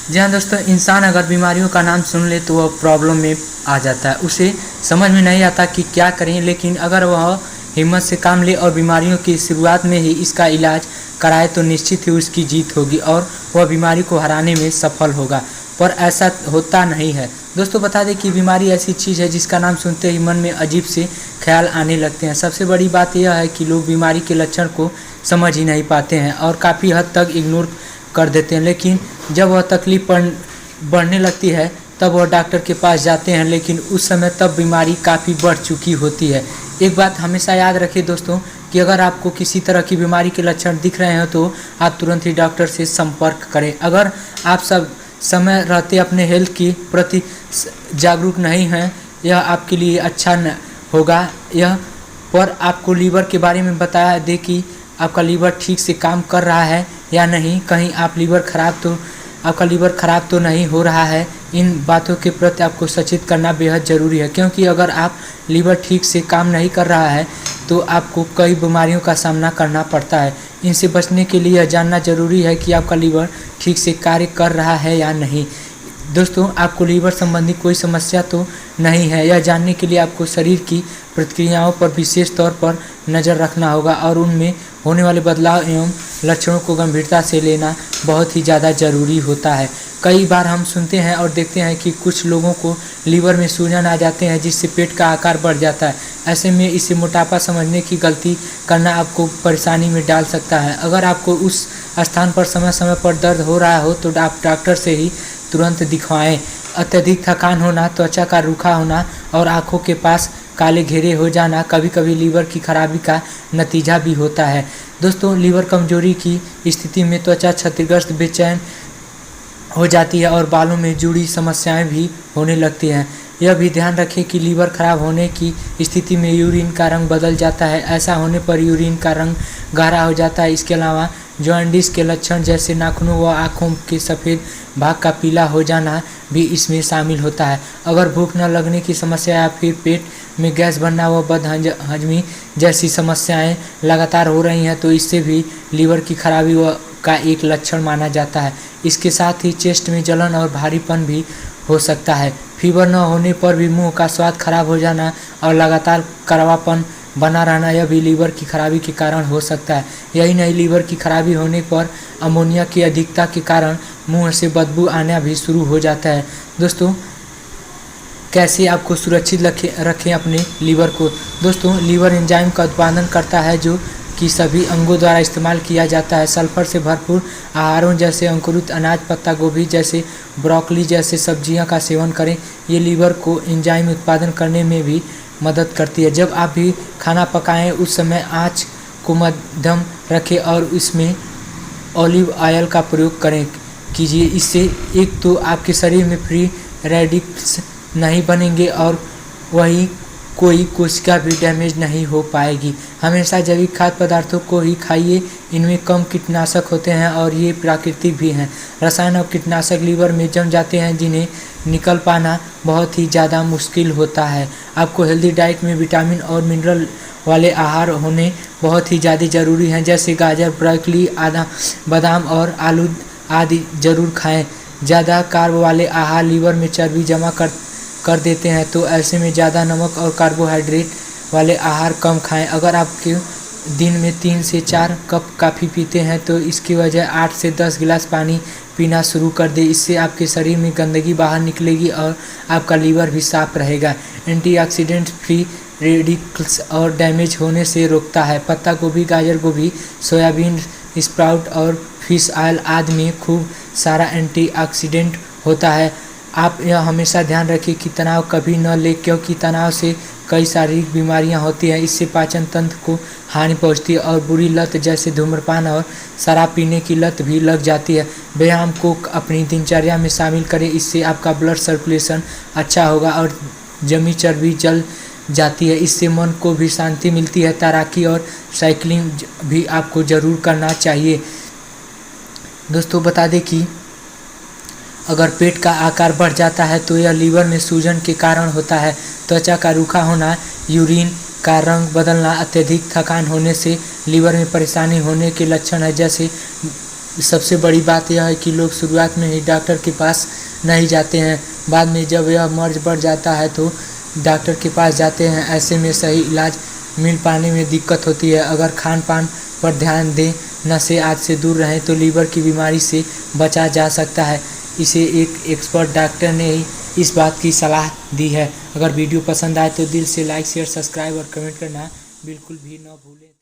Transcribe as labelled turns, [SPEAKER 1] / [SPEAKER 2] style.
[SPEAKER 1] जी हाँ दोस्तों, इंसान अगर बीमारियों का नाम सुन ले तो वह प्रॉब्लम में आ जाता है। उसे समझ में नहीं आता कि क्या करें, लेकिन अगर वह हिम्मत से काम ले और बीमारियों की शुरुआत में ही इसका इलाज कराए तो निश्चित ही उसकी जीत होगी और वह बीमारी को हराने में सफल होगा। पर ऐसा होता नहीं है। दोस्तों बता दें कि बीमारी ऐसी चीज़ है जिसका नाम सुनते ही मन में अजीब से ख्याल आने लगते हैं। सबसे बड़ी बात यह है कि लोग बीमारी के लक्षण को समझ ही नहीं पाते हैं और काफ़ी हद तक इग्नोर कर देते हैं। लेकिन जब वह तकलीफ बढ़ने लगती है तब वह डॉक्टर के पास जाते हैं, लेकिन उस समय तब बीमारी काफ़ी बढ़ चुकी होती है। एक बात हमेशा याद रखें दोस्तों कि अगर आपको किसी तरह की बीमारी के लक्षण दिख रहे हैं तो आप तुरंत ही डॉक्टर से संपर्क करें। अगर आप सब समय रहते अपने हेल्थ के प्रति जागरूक नहीं हैं, यह आपके लिए अच्छा न होगा। यह पर आपको लीवर के बारे में बताया दे कि आपका लीवर ठीक से काम कर रहा है या नहीं, कहीं आपका लीवर ख़राब तो नहीं हो रहा है। इन बातों के प्रति आपको सचेत करना बेहद ज़रूरी है, क्योंकि अगर आप लीवर ठीक से काम नहीं कर रहा है तो आपको कई बीमारियों का सामना करना पड़ता है। इनसे बचने के लिए यह जानना ज़रूरी है कि आपका लीवर ठीक से कार्य कर रहा है या नहीं। दोस्तों आपको लीवर संबंधी कोई समस्या तो नहीं है, यह जानने के लिए आपको शरीर की प्रतिक्रियाओं पर विशेष तौर पर नज़र रखना होगा और उनमें होने वाले बदलाव एवं लक्षणों को गंभीरता से लेना बहुत ही ज़्यादा ज़रूरी होता है। कई बार हम सुनते हैं और देखते हैं कि कुछ लोगों को लीवर में सूजन आ जाते हैं जिससे पेट का आकार बढ़ जाता है। ऐसे में इसे मोटापा समझने की गलती करना आपको परेशानी में डाल सकता है। अगर आपको उस स्थान पर समय समय पर दर्द हो रहा हो तो आप डॉक्टर से ही तुरंत दिखवाएं। अत्यधिक थकान होना, त्वचा का रूखा होना और आँखों के पास काले घेरे हो जाना कभी कभी लीवर की खराबी का नतीजा भी होता है। दोस्तों लीवर कमजोरी की स्थिति में त्वचा क्षतिग्रस्त, बेचैन हो जाती है और बालों में जुड़ी समस्याएं भी होने लगती हैं। यह भी ध्यान रखें कि लीवर खराब होने की स्थिति में यूरिन का रंग बदल जाता है। ऐसा होने पर यूरिन का रंग गाढ़ा हो जाता है। इसके अलावा जॉन्डिस के लक्षण जैसे नाखूनों व आँखों के सफ़ेद भाग का पीला हो जाना भी इसमें शामिल होता है। अगर भूख न लगने की समस्या या फिर पेट में गैस बनना व बदहजमी जैसी समस्याएं लगातार हो रही हैं तो इससे भी लीवर की खराबी का एक लक्षण माना जाता है। इसके साथ ही चेस्ट में जलन और भारीपन भी हो सकता है। फीवर न होने पर भी मुंह का स्वाद खराब हो जाना और लगातार कड़वापन बना रहना यह भी लीवर की खराबी के कारण हो सकता है। यही नहीं, लीवर की खराबी होने पर अमोनिया की अधिकता के कारण मुंह से बदबू आना भी शुरू हो जाता है। दोस्तों कैसे आपको सुरक्षित रखें अपने लीवर को। दोस्तों लीवर एंजाइम का उत्पादन करता है जो कि सभी अंगों द्वारा इस्तेमाल किया जाता है। सल्फर से भरपूर आहारों जैसे अंकुरित अनाज, पत्ता गोभी जैसे ब्रोकली जैसे सब्जियां का सेवन करें। ये लीवर को एंजाइम उत्पादन करने में भी मदद करती है। जब आप भी खाना पकाएं उस समय आँच को मध्यम रखें और इसमें ऑलिव ऑयल का प्रयोग कीजिए। इससे एक तो आपके शरीर में फ्री रेडिकल्स नहीं बनेंगे और वही कोई कोशिका भी डैमेज नहीं हो पाएगी। हमेशा जैविक खाद्य पदार्थों को ही खाइए, इनमें कम कीटनाशक होते हैं और ये प्राकृतिक भी हैं। रसायन और कीटनाशक लीवर में जम जाते हैं जिन्हें निकल पाना बहुत ही ज़्यादा मुश्किल होता है। आपको हेल्दी डाइट में विटामिन और मिनरल वाले आहार होने बहुत ही ज़्यादा ज़रूरी हैं, जैसे गाजर, ब्रोकली, बादाम और आलू आदि जरूर खाएँ। ज़्यादा कार्ब वाले आहार लीवर में चर्बी जमा कर देते हैं, तो ऐसे में ज़्यादा नमक और कार्बोहाइड्रेट वाले आहार कम खाएं। अगर आपके दिन में 3 से 4 कप कॉफ़ी पीते हैं तो इसकी वजह 8 से 10 गिलास पानी पीना शुरू कर दें। इससे आपके शरीर में गंदगी बाहर निकलेगी और आपका लीवर भी साफ रहेगा। एंटीऑक्सीडेंट फ्री रेडिकल्स और डैमेज होने से रोकता है। पत्ता गोभी, गाजर गोभी, सोयाबीन, स्प्राउट और फिश ऑयल आदि में खूब सारा एंटीऑक्सीडेंट होता है। आप यह हमेशा ध्यान रखें कि तनाव कभी न लें, क्योंकि तनाव से कई शारीरिक बीमारियां होती हैं। इससे पाचन तंत्र को हानि पहुंचती है और बुरी लत जैसे धूम्रपान और शराब पीने की लत भी लग जाती है। व्यायाम को अपनी दिनचर्या में शामिल करें, इससे आपका ब्लड सर्कुलेशन अच्छा होगा और जमी चर्बी जल जाती है। इससे मन को भी शांति मिलती है। तैराकी और साइकिलिंग भी आपको ज़रूर करना चाहिए। दोस्तों बता दें कि अगर पेट का आकार बढ़ जाता है तो यह लीवर में सूजन के कारण होता है। त्वचा का रूखा होना, यूरिन का रंग बदलना, अत्यधिक थकान होने से लीवर में परेशानी होने के लक्षण है, जैसे सबसे बड़ी बात यह है कि लोग शुरुआत में ही डॉक्टर के पास नहीं जाते हैं, बाद में जब यह मर्ज बढ़ जाता है तो डॉक्टर के पास जाते हैं। ऐसे में सही इलाज मिल पाने में दिक्कत होती है। अगर खान पान पर ध्यान दें, नशे आदि से दूर रहें तो लीवर की बीमारी से बचा जा सकता है। इसे एक एक्सपर्ट डॉक्टर ने ही इस बात की सलाह दी है। अगर वीडियो पसंद आए तो दिल से लाइक शेयर सब्सक्राइब और कमेंट करना बिल्कुल भी न भूलें।